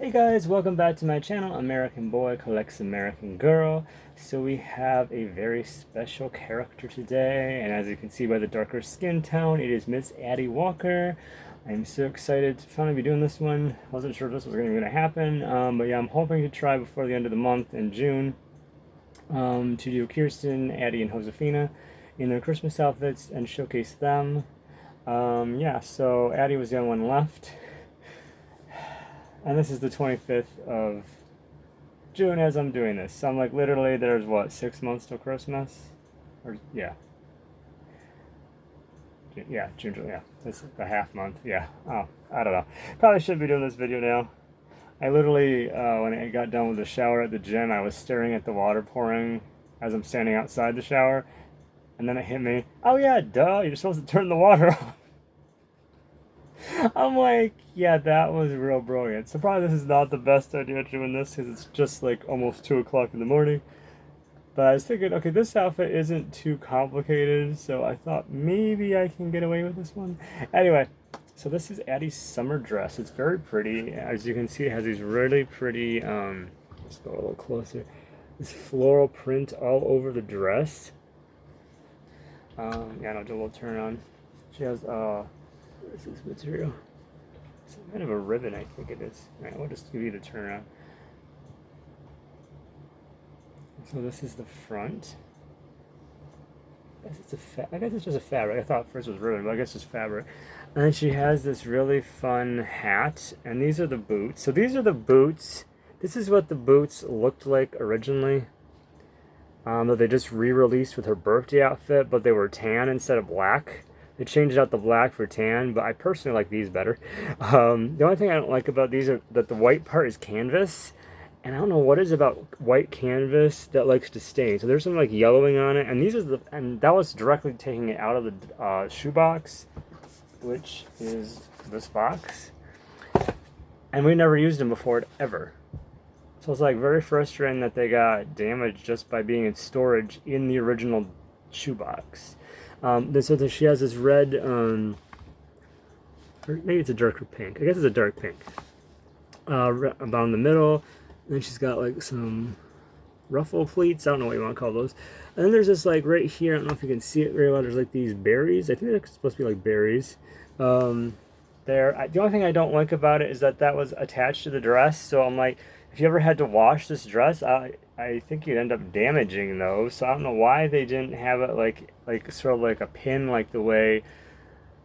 Hey guys, welcome back to my channel. American Boy Collects American Girl. So we have a very special character today, and as you can see by the darker skin tone, it is Miss Addy Walker. I'm so excited to finally be doing this one. Wasn't sure if this was going to happen, but yeah, I'm hoping to try before the end of the month in June to do Kirsten, Addy, and Josefina in their Christmas outfits and showcase them. Yeah, so Addy was the only one left. And this is the 25th of June as I'm doing this. So I'm like, literally, there's what, 6 months till Christmas? Or, yeah. Yeah, June, yeah. This is a half month. Yeah. Oh, I don't know. Probably should be doing this video now. I literally, when I got done with the shower at the gym, I was staring at the water pouring as I'm standing outside the shower. And then it hit me, oh yeah, duh, you're supposed to turn the water off. I'm like, yeah, that was real brilliant. So probably this is not the best idea doing this because it's just like almost 2 o'clock in the morning. But I was thinking, okay, this outfit isn't too complicated, so I thought maybe I can get away with this one. Anyway, so this is Addy's summer dress. It's very pretty. As you can see, it has these really pretty, let's go a little closer, this floral print all over the dress. Yeah, I'll do a little turn on. She has, what is this material? Some kind of a ribbon, I think it is. Alright, we'll just give you the turnaround. So this is the front. I guess it's just a fabric. I thought first it was ribbon, but I guess it's fabric. And then she has this really fun hat, and these are the boots. So these are the boots. This is what the boots looked like originally. That they just re-released with her birthday outfit, but they were tan instead of black. They changed out the black for tan, but I personally like these better. The only thing I don't like about these are that the white part is canvas, and I don't know what is about white canvas that likes to stain. So there's some like yellowing on it, and and that was directly taking it out of the shoebox, which is this box, and we never used them before ever. So it's like very frustrating that they got damaged just by being in storage in the original shoebox. So she has this red, or maybe it's a darker pink. I guess it's a dark pink. About in the middle. And then she's got like some ruffle pleats. I don't know what you want to call those. And then there's this like right here. I don't know if you can see it very well. There's like these berries. I think they're supposed to be like berries. The only thing I don't like about it is that that was attached to the dress. So I'm like, if you ever had to wash this dress, I think you'd end up damaging those. So I don't know why they didn't have it like sort of like a pin, like the way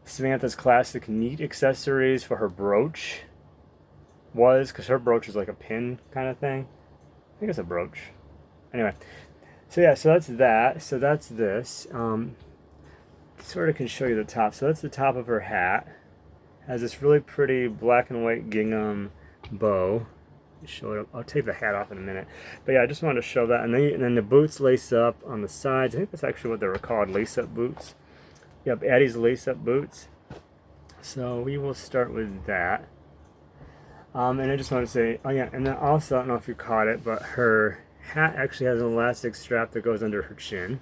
Samantha's classic neat accessories for her brooch was, because her brooch is like a pin kind of thing. I think it's a brooch. Anyway, so yeah, so that's that. So that's this. Sort of can show you the top. So that's the top of her hat. Has this really pretty black and white gingham bow. Show it up. I'll take the hat off in a minute, but yeah, I just wanted to show that. And then the boots lace up on the sides. I think that's actually what they were called, lace up boots. Yep, Addy's lace up boots. So we will start with that. And I just want to say, oh yeah, and then also, I don't know if you caught it, but her hat actually has an elastic strap that goes under her chin.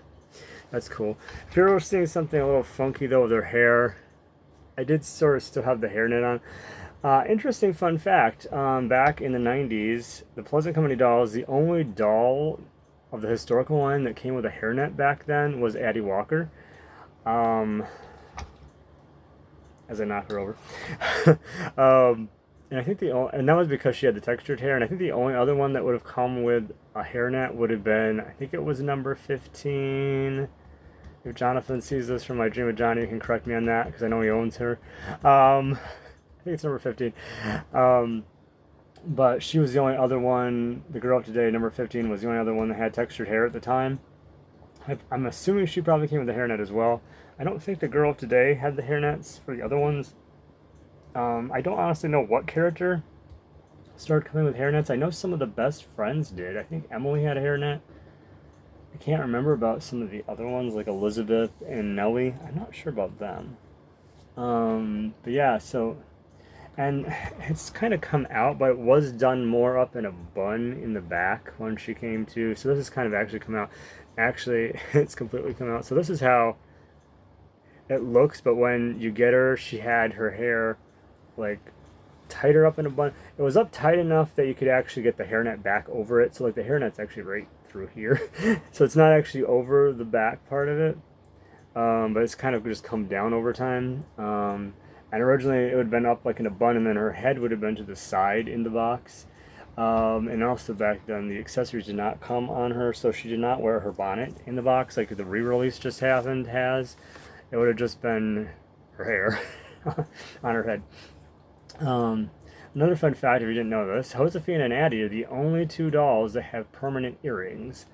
That's cool. If you're seeing something a little funky though with her hair, I did sort of still have the hairnet on. Interesting fun fact, back in the 90s, the Pleasant Company dolls, the only doll of the historical line that came with a hairnet back then was Addy Walker. As I knock her over. And I think and that was because she had the textured hair, and I think the only other one that would have come with a hairnet would have been, I think it was number 15. If Jonathan sees this from My Dream of Johnny, you can correct me on that, because I know he owns her. I think it's number 15. But she was the only other one, the girl of today, number 15, was the only other one that had textured hair at the time. I'm assuming she probably came with a hairnet as well. I don't think the girl of today had the hairnets for the other ones. I don't honestly know what character started coming with hairnets. I know some of the best friends did. I think Emily had a hairnet. I can't remember about some of the other ones, like Elizabeth and Nellie. I'm not sure about them. But yeah, so... And it's kind of come out, but it was done more up in a bun in the back when she came to. So this has kind of actually come out. Actually, it's completely come out. So this is how it looks, but when you get her, she had her hair like tighter up in a bun. It was up tight enough that you could actually get the hairnet back over it. So like the hairnet's actually right through here. So it's not actually over the back part of it. But it's kind of just come down over time. And originally it would have been up like in a bun, and then her head would have been to the side in the box. And also back then the accessories did not come on her, so she did not wear her bonnet in the box like the re-release just happened has. It would have just been her hair on her head. Another fun fact, if you didn't know this, Josephine and Addy are the only two dolls that have permanent earrings.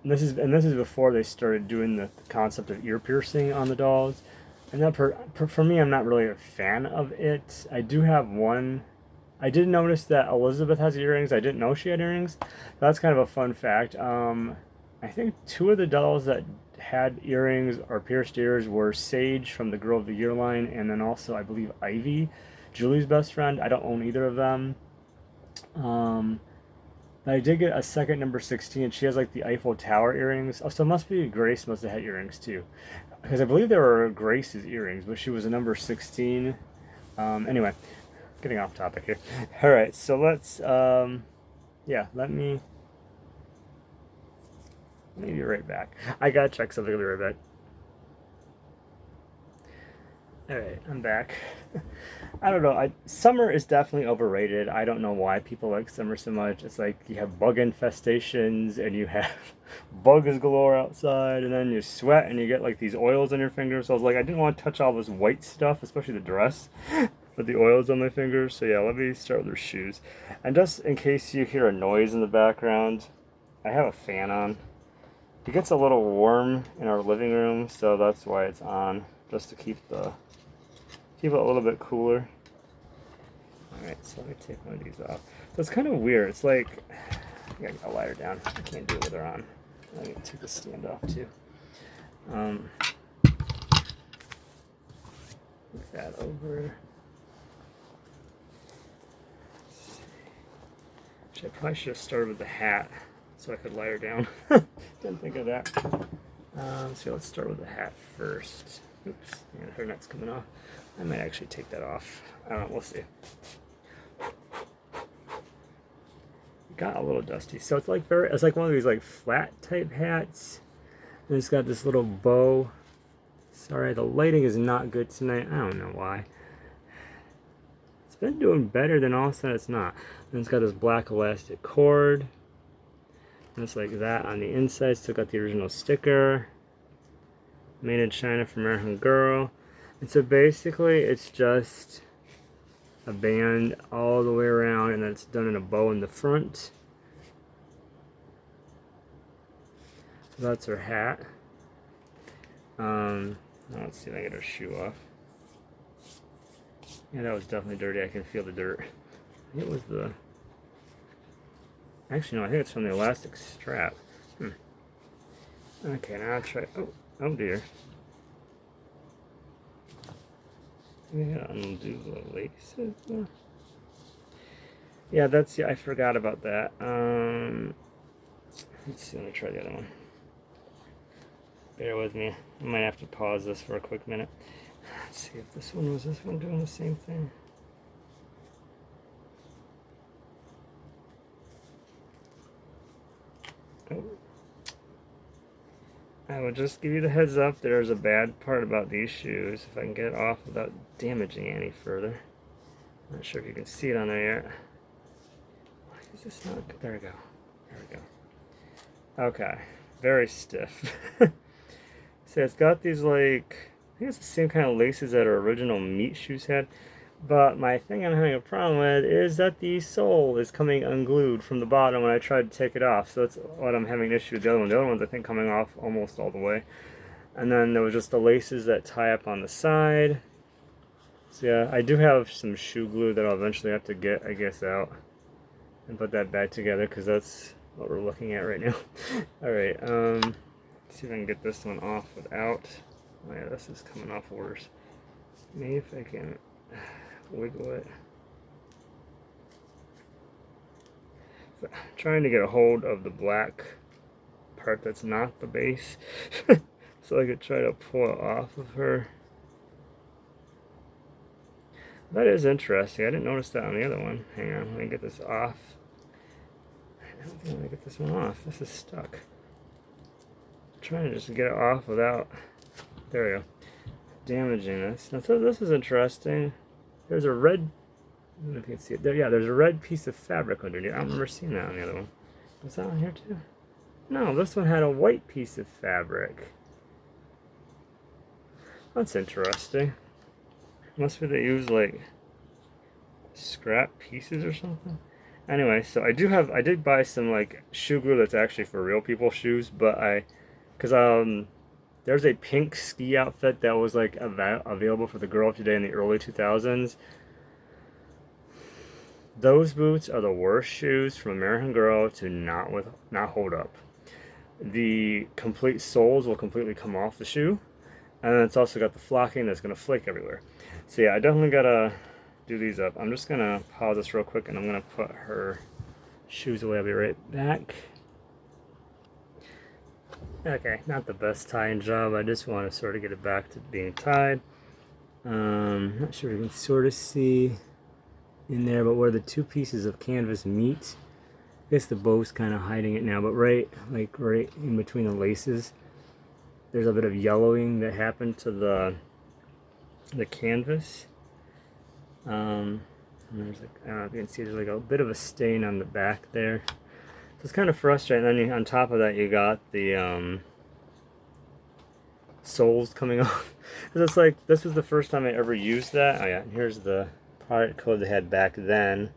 This is before they started doing the concept of ear piercing on the dolls. And that for me, I'm not really a fan of it. I do have one. I did notice that Elizabeth has earrings. I didn't know she had earrings. That's kind of a fun fact. I think two of the dolls that had earrings or pierced ears were Sage from the Girl of the Year line, and then also I believe Ivy, Julie's best friend. I don't own either of them. I did get a second number 16. She has like the Eiffel Tower earrings. Oh, so it must be Grace must have had earrings too, because I believe they were Grace's earrings, but she was a number 16. Anyway, getting off topic here. All right, so let's yeah, let me be right back. I gotta check something. I'll be right back. Alright, I'm back. I don't know. Summer is definitely overrated. I don't know why people like summer so much. It's like you have bug infestations and you have bugs galore outside, and then you sweat and you get like these oils on your fingers. So I was like, I didn't want to touch all this white stuff, especially the dress, with the oils on my fingers. So yeah, let me start with her shoes. And just in case you hear a noise in the background, I have a fan on. It gets a little warm in our living room, so that's why it's on, just to keep it a little bit cooler. Alright, so let me take one of these off. So it's kind of weird. It's like, I gotta get a lighter down. I can't do it with her on. Let me take the stand off too. Move that over. Actually, I probably should have started with the hat so I could light her down. Didn't think of that. So let's start with the hat first. Oops, and her net's coming off. I might actually take that off. I don't know, we'll see. Got a little dusty. So it's like it's like one of these like flat type hats. And it's got this little bow. Sorry, the lighting is not good tonight. I don't know why. It's been doing better, then all of a sudden it's not. And it's got this black elastic cord. And it's like that on the inside. Still got the original sticker. Made in China from American Girl. And so basically it's just a band all the way around, and then it's done in a bow in the front. So that's her hat. Now let's see if I can get her shoe off. Yeah, that was definitely dirty. I can feel the dirt. I think it was the... Actually, no, I think it's from the elastic strap. Okay, now I'll try... Oh dear. I gotta undo the laces. Yeah, I forgot about that. Let's see, let me try the other one. Bear with me. I might have to pause this for a quick minute. Let's see if this one doing the same thing. Oh. I will just give you the heads up, there's a bad part about these shoes. If I can get it off without damaging it any further. Not sure if you can see it on there yet. Why is this not good? There we go. There we go. Okay. Very stiff. So it's got these like, I think it's the same kind of laces that our original meat shoes had. But my thing I'm having a problem with is that the sole is coming unglued from the bottom when I tried to take it off. So that's what I'm having an issue with the other one. The other one's I think coming off almost all the way. And then there was just the laces that tie up on the side. So yeah, I do have some shoe glue that I'll eventually have to get, I guess, out and put that back together, because that's what we're looking at right now. Alright, let's see if I can get this one off without... Oh yeah, this is coming off worse. Maybe if I can wiggle it. So I'm trying to get a hold of the black part that's not the base so I could try to pull it off of her. That is interesting. I didn't notice that on the other one. Hang on, let me get this off. I don't think I'm gonna get this one off. This is stuck. I'm trying to just get it off without, there we go, damaging this. Now, so this is interesting. There's a red, I don't know if you can see it there. Yeah, there's a red piece of fabric underneath. I don't remember seeing that on the other one. Was that on here too? No, this one had a white piece of fabric. That's interesting. Must be they use like scrap pieces or something. Anyway, so I did buy some like shoe glue that's actually for real people shoes, but there's a pink ski outfit that was like available for the girl today in the early 2000s. Those boots are the worst shoes from American Girl to not hold up. The complete soles will completely come off the shoe, and then it's also got the flocking that's gonna flake everywhere. So yeah, I definitely gotta do these up. I'm just gonna pause this real quick, and I'm gonna put her shoes away. I'll be right back. Okay, not the best tying job. I just want to sort of get it back to being tied. Not sure if you can sort of see in there, but where the two pieces of canvas meet, I guess the bow's kind of hiding it now, but right in between the laces, there's a bit of yellowing that happened to the canvas. And there's like, I don't know if you can see, there's like a bit of a stain on the back there. So it's kind of frustrating. And then on top of that, you got the soles coming off. It's like, this was the first time I ever used that. Oh yeah, and here's the product code they had back then.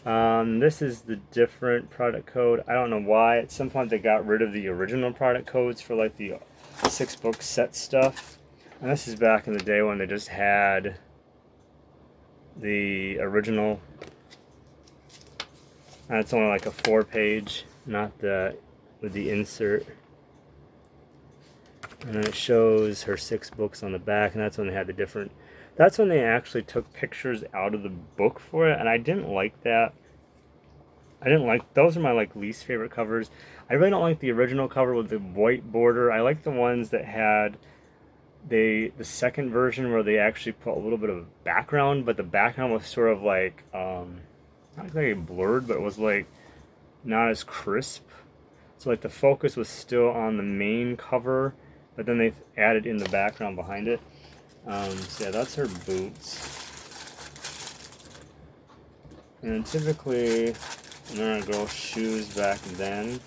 This is the different product code. I don't know why. At some point they got rid of the original product codes for like the 6-book set stuff. And this is back in the day when they just had the original. And it's only like a 4-page, not with the insert. And then it shows her 6 books on the back, and that's when they had the different. That's when they actually took pictures out of the book for it, and I didn't like that. Those are my like least favorite covers. I really don't like the original cover with the white border. I like the ones that had the second version where they actually put a little bit of background, but the background was sort of like not exactly blurred, but it was like not as crisp. So like the focus was still on the main cover, but then they added in the background behind it. So yeah, that's her boots. And typically, American Girl shoes back then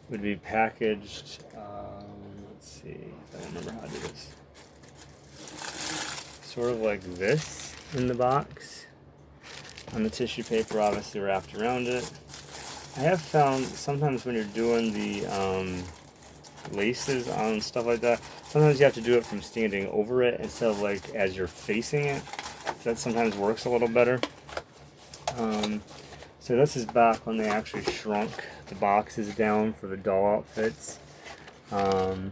would be packaged, let's see if I remember how to do this. Sort of like this in the box. And the tissue paper obviously wrapped around it. I have found sometimes when you're doing the laces on stuff like that, sometimes you have to do it from standing over it instead of like as you're facing it. That sometimes works a little better. So this is back when they actually shrunk the boxes down for the doll outfits. And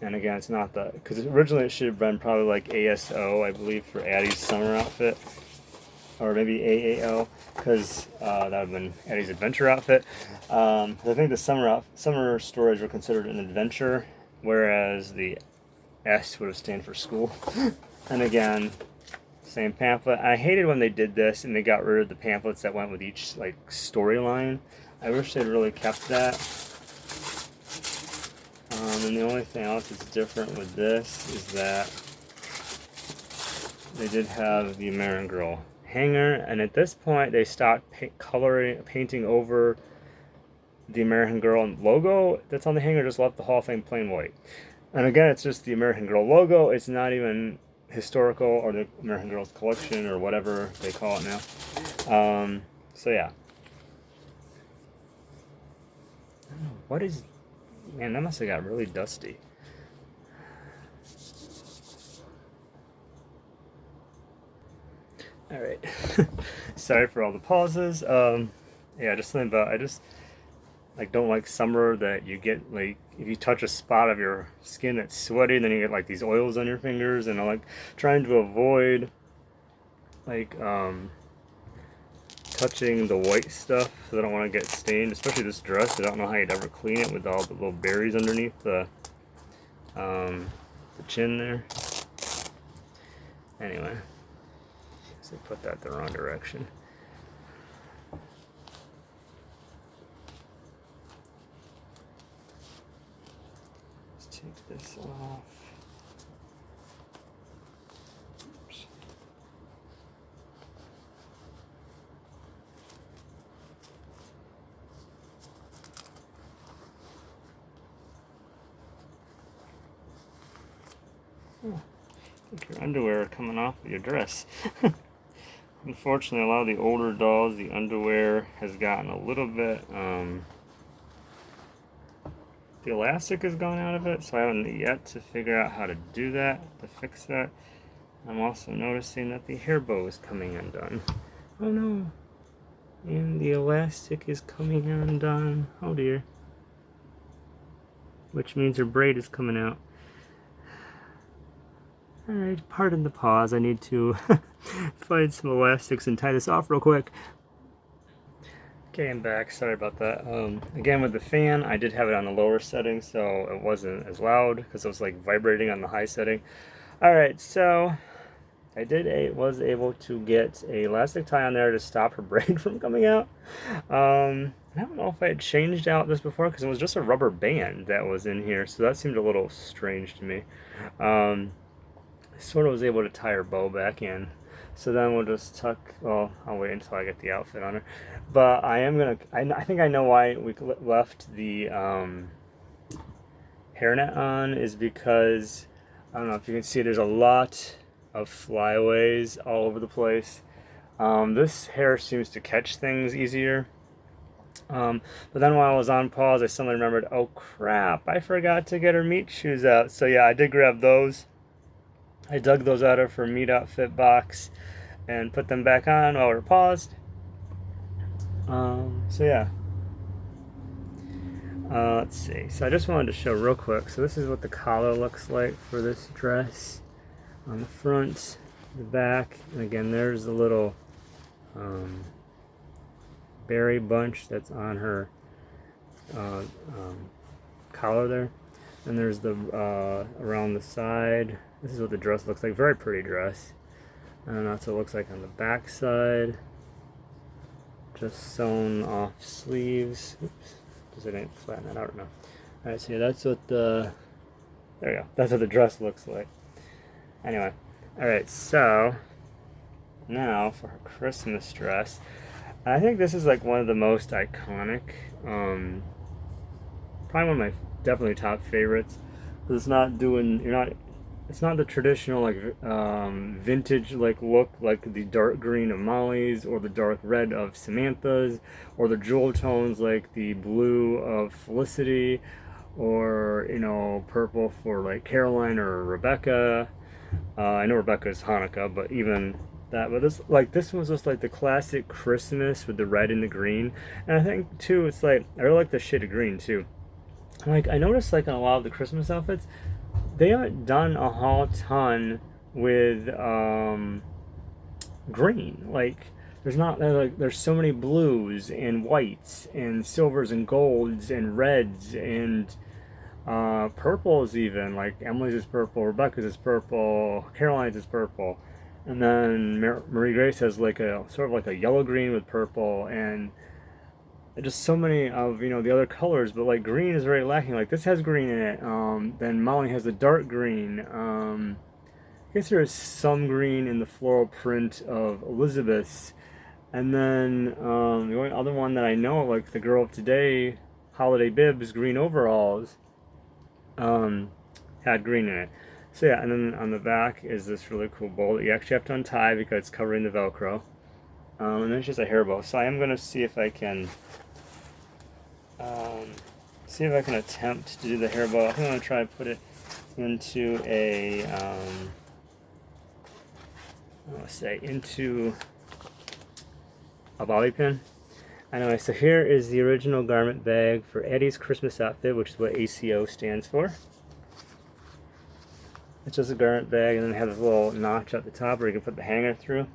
again, it's not the, because originally it should have been probably like ASO, I believe, for Addy's summer outfit. Or maybe AAO, because that would have been Addy's adventure outfit. I think the summer stories were considered an adventure, whereas the S would have stand for school. And again, same pamphlet. I hated when they did this and they got rid of the pamphlets that went with each like storyline. I wish they'd really kept that. And the only thing else that's different with this is that they did have the American Girl hanger, and at this point they stopped painting over the American Girl logo that's on the hanger, just left the whole thing plain white. And again, it's just the American Girl logo. It's not even historical or the American Girl's collection or whatever they call it now. So yeah. I don't know, what is, man, that must have got really dusty. Alright. Sorry for all the pauses. Yeah, just something about, I just like don't like summer that you get like, if you touch a spot of your skin that's sweaty, then you get like these oils on your fingers, and I like trying to avoid like touching the white stuff because I don't want to get stained, especially this dress. I don't know how you'd ever clean it with all the little berries underneath the chin there. Anyway, I put that the wrong direction. Let's take this off. Oops. Oh, I think your underwear are coming off of your dress. Unfortunately, a lot of the older dolls, the underwear has gotten a little bit, the elastic has gone out of it, so I haven't yet to figure out how to do that, to fix that. I'm also noticing that the hair bow is coming undone. Oh no! And the elastic is coming undone. Oh dear. Which means her braid is coming out. Alright, pardon the pause. I need to find some elastics and tie this off real quick. Okay, I'm back. Sorry about that. Again, with the fan, I did have it on the lower setting, so it wasn't as loud because it was like vibrating on the high setting. Alright, so I was able to get a elastic tie on there to stop her braid from coming out. I don't know if I had changed out this before because it was just a rubber band that was in here, so that seemed a little strange to me. I sort of was able to tie her bow back in. So then we'll just tuck, well, I'll wait until I get the outfit on her. But I am going to, I think I know why we left the hairnet on is because, I don't know if you can see, there's a lot of flyaways all over the place. This hair seems to catch things easier. But then while I was on pause, I suddenly remembered, oh crap, I forgot to get her meat shoes out. So yeah, I did grab those. I dug those out of her meat outfit box and put them back on while we were paused. So yeah. Let's see. So I just wanted to show real quick. So this is what the collar looks like for this dress. On the front, the back, and again there's the little berry bunch that's on her collar there. And there's the around the side. This is what the dress looks like. Very pretty dress. And that's what it looks like on the back side. Just sewn off sleeves. Oops. Does it ain't flatten that out? No. Alright, so yeah, that's what the, there you go. That's what the dress looks like. Anyway. Alright, so now for her Christmas dress. I think this is like one of the most iconic, probably one of my definitely top favorites. It's not doing, it's not the traditional like vintage like look like the dark green of Molly's or the dark red of Samantha's or the jewel tones like the blue of Felicity or purple for like Caroline or Rebecca. I know Rebecca's Hanukkah, but even that, but this was just like the classic Christmas with the red and the green. And I think too it's like I really like the shade of green too. Like I noticed like on a lot of the Christmas outfits they haven't done a whole ton with green. Like there's so many blues and whites and silvers and golds and reds and purples even. Like Emily's is purple, Rebecca's is purple, Caroline's is purple, and then Marie Grace has like a sort of like a yellow green with purple and just so many of the other colors, but like green is very lacking. Like this has green in it. Then Molly has the dark green. I guess there is some green in the floral print of Elizabeth's, and then the only other one that I know, like the girl of today, Holiday Bibs green overalls, had green in it. So yeah, and then on the back is this really cool bow that you actually have to untie because it's covering the Velcro. And then it's just a hair bow. So I am gonna see if I can. Attempt to do the hair bow. I think I'm going to try to put it into a, into a bobby pin. Anyway, so here is the original garment bag for Addy's Christmas outfit, which is what ACO stands for. It's just a garment bag, and then it has a little notch at the top where you can put the hanger through.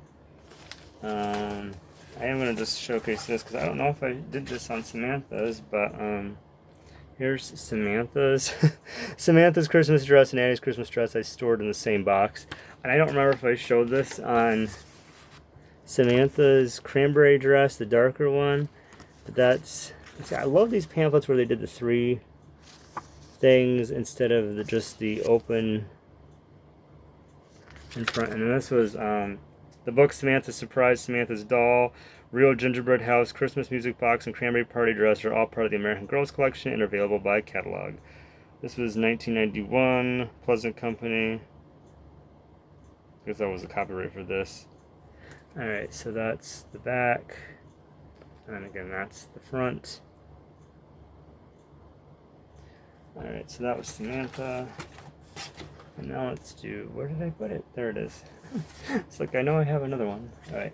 I am going to just showcase this because I don't know if I did this on Samantha's, but here's Samantha's Samantha's Christmas dress and Addy's Christmas dress I stored in the same box. And I don't remember if I showed this on Samantha's cranberry dress, the darker one. But that's, see, I love these pamphlets where they did the 3 things instead of just the open in front. And then this was the book Samantha's Surprise, Samantha's Doll, Real Gingerbread House, Christmas Music Box, and Cranberry Party Dress are all part of the American Girls collection and are available by catalog. This was 1991, Pleasant Company. I guess that was the copyright for this. Alright, so that's the back. And again, that's the front. Alright, so that was Samantha. And now let's do, where did I put it? There it is. It's like I know I have another one. Alright,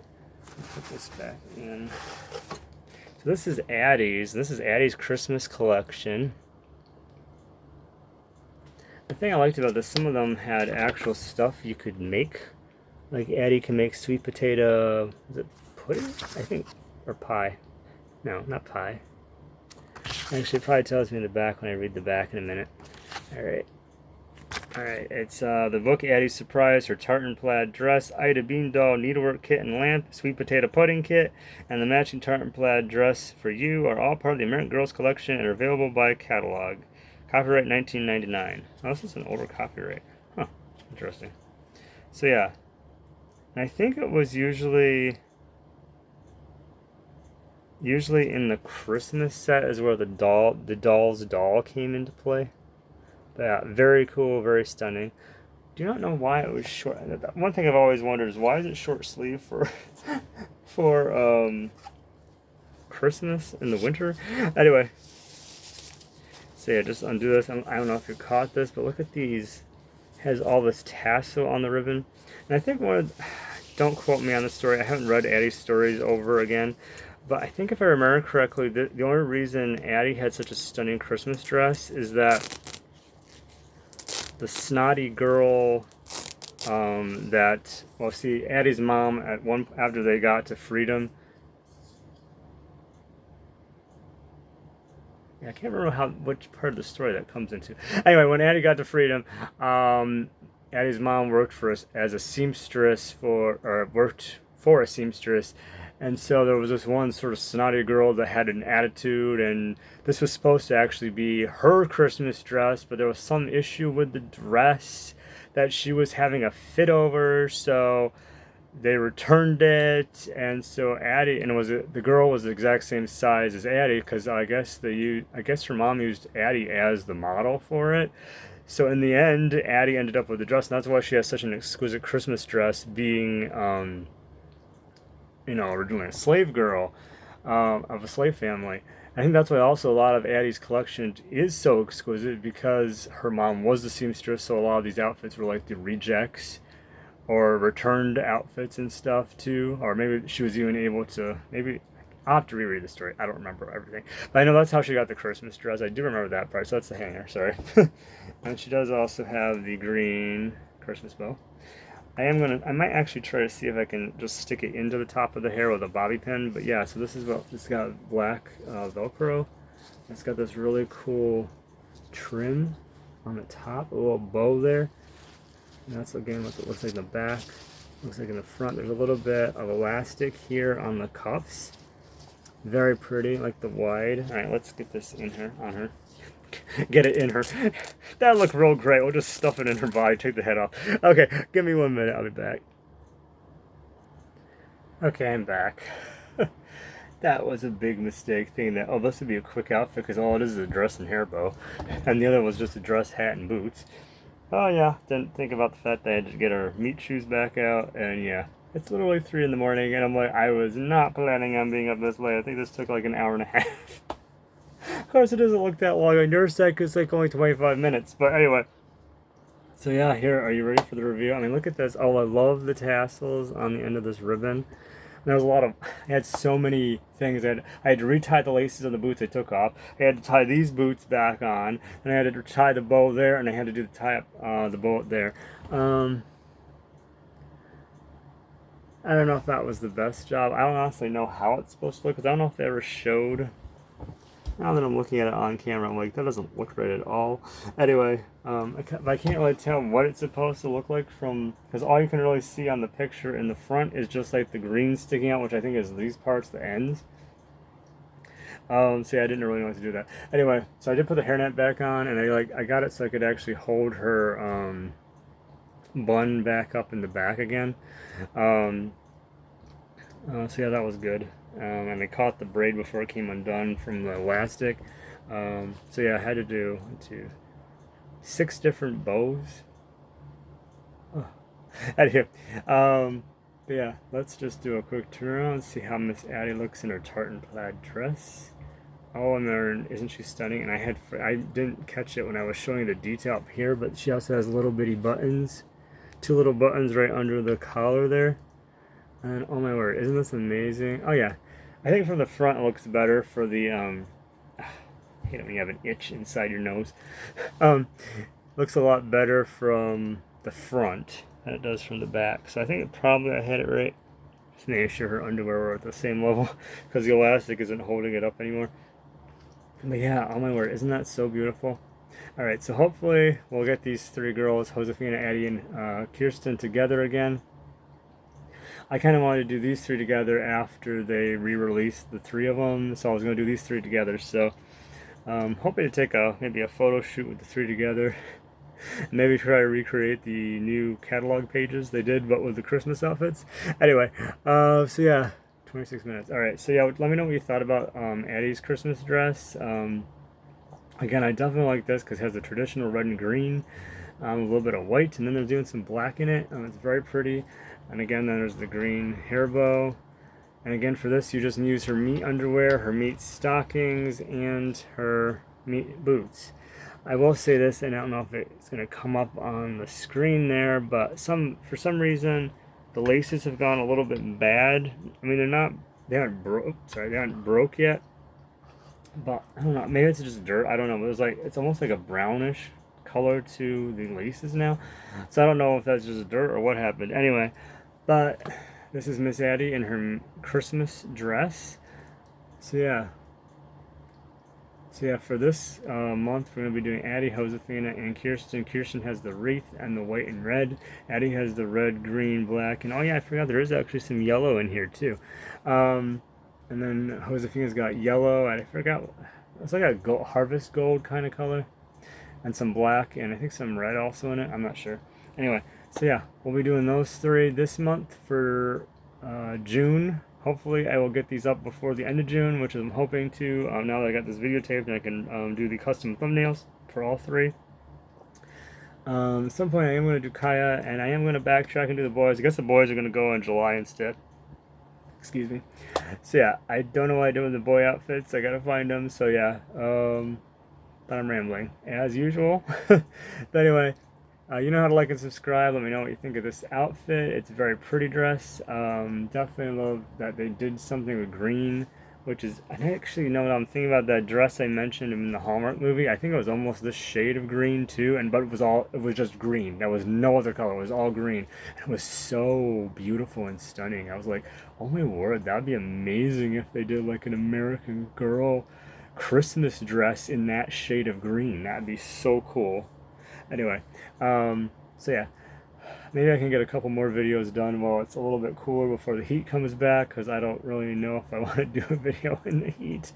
put this back in. So this is Addy's. This is Addy's Christmas collection. The thing I liked about this, some of them had actual stuff you could make. Like Addy can make sweet potato, is it pudding? I think, or pie. No, not pie. Actually, it probably tells me in the back when I read the back in a minute. Alright. Alright, it's the book Addy's Surprise, her tartan plaid dress, Ida Bean doll, needlework kit and lamp, sweet potato pudding kit, and the matching tartan plaid dress for you are all part of the American Girls collection and are available by catalog. Copyright 1999. Oh, this is an older copyright. Huh, interesting. So yeah, and I think it was usually in the Christmas set is where the doll's doll came into play. But yeah, very cool, very stunning. Do not know why it was short. One thing I've always wondered is why is it short sleeve for Christmas in the winter? Anyway. So yeah, just undo this. I don't know if you caught this, but look at these. It has all this tassel on the ribbon. And I think don't quote me on the story. I haven't read Addy's stories over again. But I think if I remember correctly, the only reason Addy had such a stunning Christmas dress is that the snotty girl Addy's mom after they got to freedom. I can't remember which part of the story that comes into. Anyway, when Addy got to freedom, Addy's mom worked as a seamstress worked for a seamstress, and so there was this one sort of snotty girl that had an attitude, and this was supposed to actually be her Christmas dress, but there was some issue with the dress that she was having a fit over, so they returned it, and so Addy, and the girl was the exact same size as Addy, because I guess her mom used Addy as the model for it. So in the end, Addy ended up with the dress, and that's why she has such an exquisite Christmas dress, being, originally a slave girl of a slave family. I think that's why also a lot of Addy's collection is so exquisite, because her mom was the seamstress, so a lot of these outfits were like the rejects or returned outfits and stuff too, or maybe she was even able to, maybe I'll have to reread the story. I don't remember everything, but I know that's how she got the Christmas dress. I do remember that part, so that's the hanger, sorry. And she does also have the green Christmas bow. I might actually try to see if I can just stick it into the top of the hair with a bobby pin, but yeah, so this got black Velcro. It's got this really cool trim on the top, a little bow there. And that's again what it looks like in the back. Looks like in the front there's a little bit of elastic here on the cuffs. Very pretty, like the wide. Alright, let's get this in her, on her. Get it in her. That'll look real great. We'll just stuff it in her body, take the head off. Okay, give me 1 minute, I'll be back. Okay, I'm back. That was a big mistake, thinking that, oh, this would be a quick outfit, because all it is a dress and hair bow. And the other was just a dress, hat, and boots. Oh yeah, didn't think about the fact that I had to get our meat shoes back out, and yeah, it's literally 3 in the morning, and I'm like, I was not planning on being up this late. I think this took like an hour and a half. Of course, it doesn't look that long. I noticed that because it's like only 25 minutes, but anyway. So yeah, here, are you ready for the review? I mean, look at this. Oh, I love the tassels on the end of this ribbon. There was I had so many things. I had to retie the laces on the boots I took off. I had to tie these boots back on, and I had to tie the bow there, and I had to do the the bow there. I don't know if that was the best job. I don't honestly know how it's supposed to look, because I don't know if they ever showed Now that I'm looking at it on camera, I'm like, that doesn't look right at all. Anyway, I can't really tell what it's supposed to look like from, because all you can really see on the picture in the front is just like the green sticking out, which I think is these parts, the ends. So yeah, I didn't really know what to do that. Anyway, so I did put the hairnet back on, and I got it so I could actually hold her bun back up in the back again. Um, so yeah, that was good. And I caught the braid before it came undone from the elastic. So yeah, I had to do 6 different bows. Oh. Anyway, but yeah, let's just do a quick turnaround and see how Miss Addy looks in her tartan plaid dress. Oh, and there, isn't she stunning? And I didn't catch it when I was showing the detail up here, but she also has little bitty buttons, 2 little buttons right under the collar there. And oh my word, isn't this amazing? Oh yeah, I think from the front it looks better for the I hate it when you have an itch inside your nose. Looks a lot better from the front than it does from the back. So I think probably I had it right. Just making sure her underwear were at the same level because the elastic isn't holding it up anymore. But yeah, oh my word, isn't that so beautiful? Alright, so hopefully we'll get these 3 girls, Josefina, Addy, and Kirsten together again. I kind of wanted to do these 3 together after they re-released the 3 of them, so I was going to do these 3 together. So hoping to take maybe a photo shoot with the 3 together. Maybe try to recreate the new catalog pages they did, but with the Christmas outfits. Anyway, so yeah, 26 minutes. All right, so yeah, let me know what you thought about Addy's Christmas dress. Again, I definitely like this because it has the traditional red and green, a little bit of white, and then they're doing some black in it. It's very pretty. And again, then there's the green hair bow. And again, for this, you just use her meat underwear, her meat stockings, and her meat boots. I will say this, and I don't know if it's going to come up on the screen there, but for some reason, the laces have gone a little bit bad. I mean, they aren't broke yet. But I don't know, maybe it's just dirt. I don't know. But it's almost like a brownish color to the laces now. So I don't know if that's just dirt or what happened. Anyway, but this is Miss Addy in her Christmas dress. So yeah. So yeah, for this month, we're going to be doing Addy, Josefina, and Kirsten. Kirsten has the wreath and the white and red. Addy has the red, green, black, and oh yeah, I forgot there is actually some yellow in here too. And then Josefina's got yellow, and I forgot, it's like a harvest gold kind of color. And some black, and I think some red also in it. I'm not sure. Anyway, so yeah, we'll be doing those 3 this month for June. Hopefully I will get these up before the end of June, which I'm hoping to, now that I got this video taped and I can do the custom thumbnails for all 3. At some point I am going to do Kaya, and I am going to backtrack and do the boys. I guess the boys are going to go in July instead. Excuse me. So yeah, I don't know what I do with the boy outfits. I got to find them, so yeah. But I'm rambling, as usual. But anyway, you know how to like and subscribe. Let me know what you think of this outfit. It's a very pretty dress. Definitely love that they did something with green, which is, I actually know that I'm thinking about that dress I mentioned in the Hallmark movie. I think it was almost this shade of green too, but it was just green. There was no other color. It was all green. And it was so beautiful and stunning. I was like, oh my word, that would be amazing if they did like an American Girl Christmas dress in that shade of green. That'd be so cool. Anyway, so yeah, maybe I can get a couple more videos done while it's a little bit cooler before the heat comes back, because I don't really know if I want to do a video in the heat.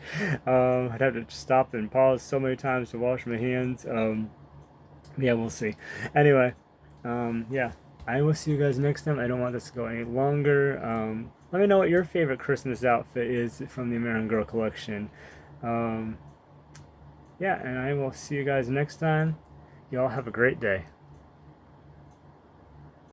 I'd have to stop and pause so many times to wash my hands. Yeah, we'll see. Anyway, yeah, I will see you guys next time. I don't want this to go any longer. Let me know what your favorite Christmas outfit is from the American Girl collection. Yeah, and I will see you guys next time. Y'all have a great day.